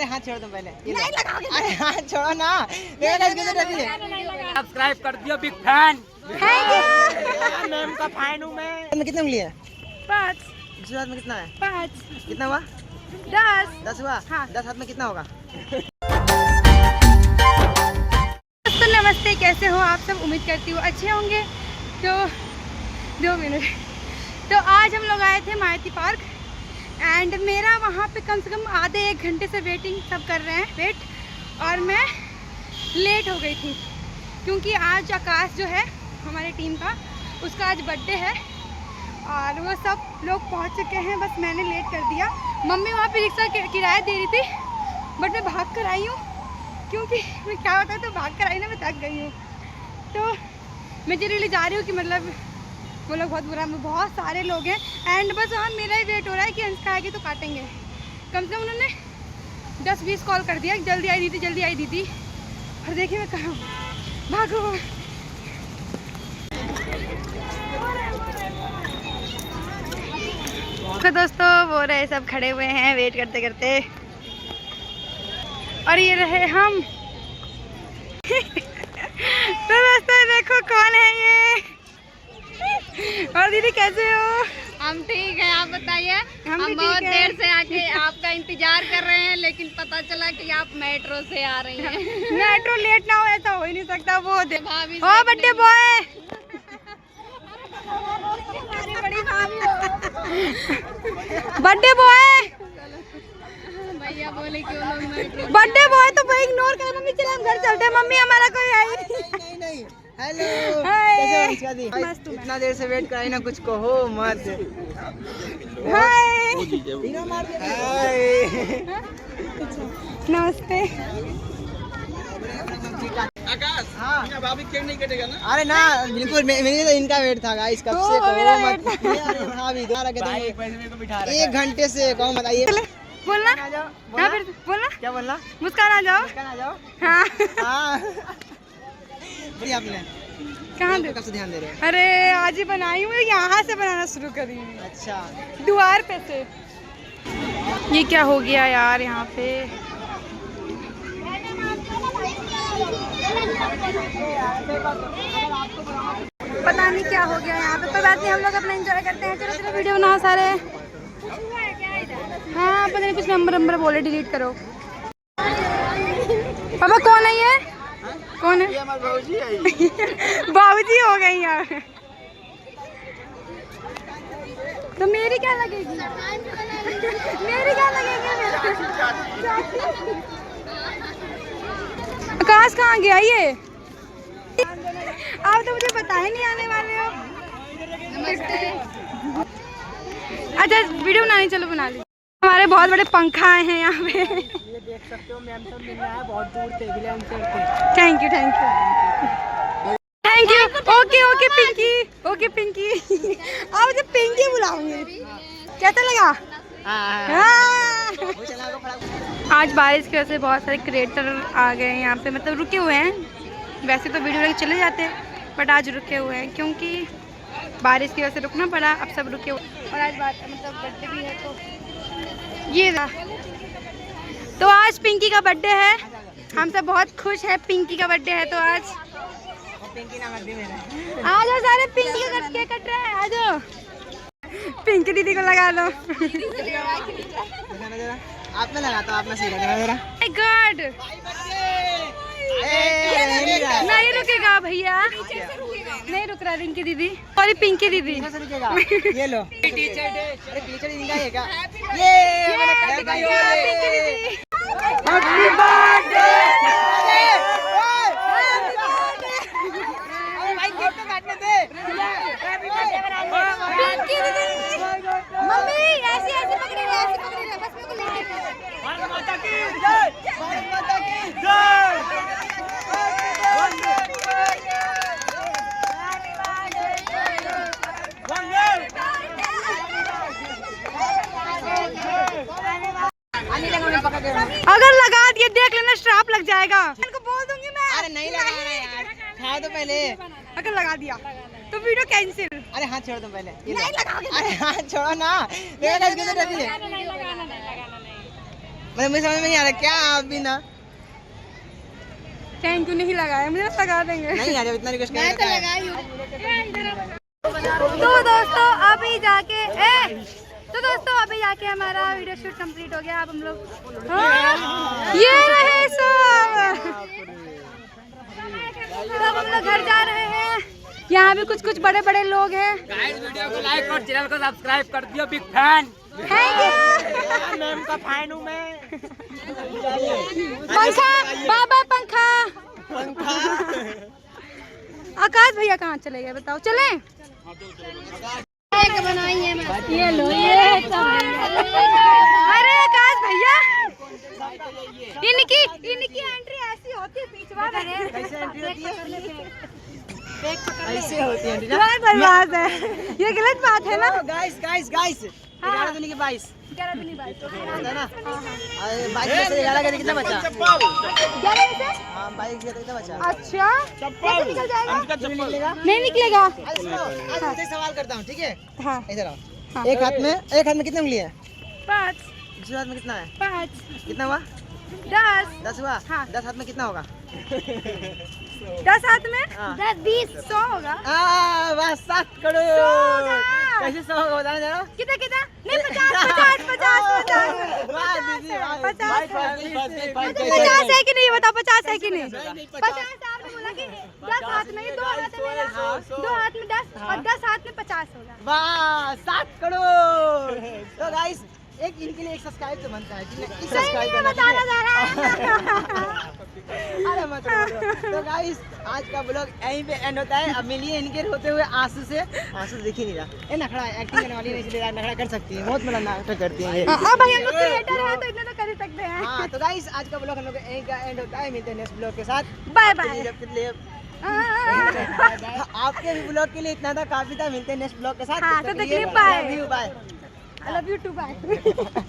अरे हाथ छोड़ दो पहले। नहीं लगाओगे। अरे हाथ छोड़ो ना। सब्सक्राइब कर दियो बिग फैन। मैम का फैन हूँ मैं। कितने उंगली है? 5। दूसरे हाथ में कितना है? 5। कितना हुआ? 10। 10 हुआ। हाँ। 10 हाथ में कितना होगा? तो नमस्ते, कैसे हो आप सब? उम्मीद करती हूँ अच्छे होंगे। तो 2 मिनट। तो आज हम लोग आए थे मारुति पार्क एंड मेरा वहाँ पे कम से कम आधे 1 घंटे से वेटिंग सब कर रहे हैं वेट, और मैं लेट हो गई थी क्योंकि आज आकाश जो है हमारी टीम का, उसका आज बर्थडे है और वो सब लोग पहुँच चुके हैं। बस मैंने लेट कर दिया। मम्मी वहाँ पे रिक्शा किराया दे रही थी बट मैं भाग कर आई हूँ क्योंकि मैं क्या होता है तो भाग कर आई ना, मैं थक गई हूँ। तो मैं जनरली जा रही हूँ कि मतलब वो लोग बहुत बुरा, बहुत सारे लोग हैं एंड बस वहाँ मेरा ही वेट हो रहा है कि अंश आएगी तो काटेंगे। कम से कम उन्होंने 10-20 कॉल कर दिया, जल्दी आई दीदी, जल्दी आई दीदी। और देखिए मैं कहाँ हूँ, भागो। तो दोस्तों वो रहे सब खड़े हुए हैं वेट करते करते, और ये रहे हम। तो दोस्तों देखो कौन है ये। और दीदी कैसे हो? हम ठीक है, आप बताइए। हम बहुत देर से आके आपका इंतजार कर रहे हैं लेकिन पता चला कि आप मेट्रो से आ रही हैं। मेट्रो लेट ना हो ऐसा हो ही नहीं सकता। वो दे भाभी ओ बर्थडे बॉय, बर्थडे बॉय, भैया बोले कि वो लोग मेट्रो। बर्थडे बॉय तो भाई इग्नोर कर। मम्मी चले हम घर चलते हैं। मम्मी हमारा कोई आई नहीं। हेलो, कैसे हो निष्का दी? इतना देर से वेट कराई ना, कुछ कहो मत। हाय नमस्ते। आकाश, हाँ भाभी केक नहीं कटेगा ना? अरे ना बिल्कुल, मेरे तो इनका वेट था गाइस, कब से कहो मत। भाभी दोबारा कहते हैं 1 घंटे से कहो मत। आइए बोलना, आ जाओ। हाँ फिर बोलना, क्या बोलना? मुस्कान आ जाओ। मुस्कान आ जाओ। हाँ हाँ बढ़िया। आपने कहाँ दे? कब से ध्यान दे रहे हो? अरे आज ही बनाई हूँ, यहाँ से बनाना शुरू करी हूँ। अच्छा, द्वार पे से। ये क्या हो गया यार यहाँ पे? पता नहीं क्या हो गया यहाँ पे, पर बात नहीं, हम लोग अपना एंजॉय करते हैं। चलो चलो वीडियो बनाओ सारे। हाँ पता नहीं कुछ नंबर बोले, डिलीट करो। पापा कौन है ये? कौन है? बाबूजी हो गई यार। तो मेरी क्या लगेगी? मेरी क्या लगेगी? आकाश कहाँ गया ये? आप तो मुझे पता ही नहीं आने वाले हो। अच्छा वीडियो बनानी, चलो बना ली। हमारे बहुत बड़े पंखा आए हैं यहाँ पे, ये देख सकते हो। मैम सब मिलने आया बहुत दूर से। Thank you thank you thank you. Okay okay Pinky, okay Pinky. आप मुझे पिंकी बुलाऊंगी। कैसा लगा? आज बारिश की वजह से बहुत सारे क्रिएटर आ गए हैं यहाँ पे, मतलब रुके हुए हैं। वैसे तो वीडियो लेके चले जाते हैं बट आज रुके हुए हैं क्योंकि बारिश की वजह से रुकना पड़ा। अब सब रुके हुए, और आज मतलब बर्थडे भी है तो ये रहा। तो आज पिंकी का बर्थडे है, हम सब बहुत खुश हैं। पिंकी का बर्थडे है तो आज आ जाओ सारे। पिंकी का केक कट रहा है, आ जाओ। पिंकी दीदी को लगा लो। आप में लगाता हूँ, आप में सही लगा मेरा। माय गॉड, नहीं रुकेगा भैया, नहीं रुक रहा। रिंकी दीदी, सॉरी पिंकी दीदी। ये लो टीचर डे। अरे टीचर दिन का है क्या? ये हैप्पी बर्थडे। भाई केक तो काटने दे। पिंकी दीदी, मम्मी ऐसे ऐसे पकड़ी ले, ऐसे पकड़ी ले, बस मेरे को लेके। भारत माता की जय, भारत माता की जय। अगर लगा दिए देख लेना, श्राप लग जाएगा। इनको बोल दूंगी मैं। अरे नहीं लगाना यार, खाओ तो पहले। अगर लगा दिया तो वीडियो कैंसिल। अरे हाथ छोड़ दो पहले। नहीं लगाओगे। अरे हाथ छोड़ो ना। मैं मुझे समझ में नहीं आ रहा क्या आप भी ना चैन क्यों नहीं लगाया, मुझे लगा देंगे। नहीं आ जब इतना रिक्वेस्ट कर तो दोस्तों अभी जाके हमारा वीडियो शूट कंप्लीट हो गया। अब हम लोग ये रहे सब, अब हम लोग घर जा रहे हैं। यहाँ भी कुछ बड़े बड़े लोग हैं। वीडियो को लाइक और चैनल को सब्सक्राइब कर दियो, big fan. Thank you. Ma'am का फैन हूँ मैं। पंखा बाबा पंखा। आकाश भैया कहाँ चले गए बताओ? चले बनाई है मैं। ये लो ये। अरे आकाश भैया इनकी एंट्री ऐसी होती है, पिछवा ऐसे होती है बर्बाद है, ये गलत बात है ना। गाइस 11 दूनी के 22 है ना। 22 में से 11 का कितना बचा? 11 में से हाँ 22 का कितना बचा? अच्छा कैसे निकल जाएगा? निकलेगा नहीं निकलेगा। आज तुमसे सवाल करता हूँ, ठीक है? हाँ इधर आओ। हाँ। एक हाथ में कितने उंगली है? 5 दूसरे हाथ में कितना है? 5 कितना हुआ? 10 हुआ? हाँ। 10 हाथ में कितना होगा? 10 हाथ में हाँ। 10 20 100 होगा। बस 7 करोड़। 100 होगा। कैसे 100 होगा बताना जरा? कितना नहीं 50 है कि नहीं बता? 50 है कि नहीं? 50 आपने बोला कि 10 हाथ में 2 हाथ में 2 हाथ में 10 और 10 हाथ में 50 होगा। वाह 7 करोड़। तो गाइस एक इनके लिए एक सब्सक्राइब तो बनता है, सब्सक्राइब बताना जा रहा है। अरे मत बोलो। तो गाइस आज का ब्लॉग यहीं पे एंड होता है। अब मिलिए इनके होते हुए आंसू से। आंसू दिख ही नहीं रहा, ये नखड़ा एक्टिंग करने वाली नहीं, इसलिए नखड़ा कर सकती है, बहुत बड़ा नाटक करती है ये। अब भाई हम लोग क्रिएटर हैं तो इतना तो कर ही सकते हैं। हाँ तो गाइस आज का ब्लॉग हम लोग यहीं का एंड होता है। मिलते हैं नेक्स्ट ब्लॉग के साथ। Bye bye. आपके भी ब्लॉग के लिए इतना था, काफी था। मिलते हैं नेक्स्ट ब्लॉग के साथ। हाँ, तो तक के लिए bye. Bye. I love you too, bye.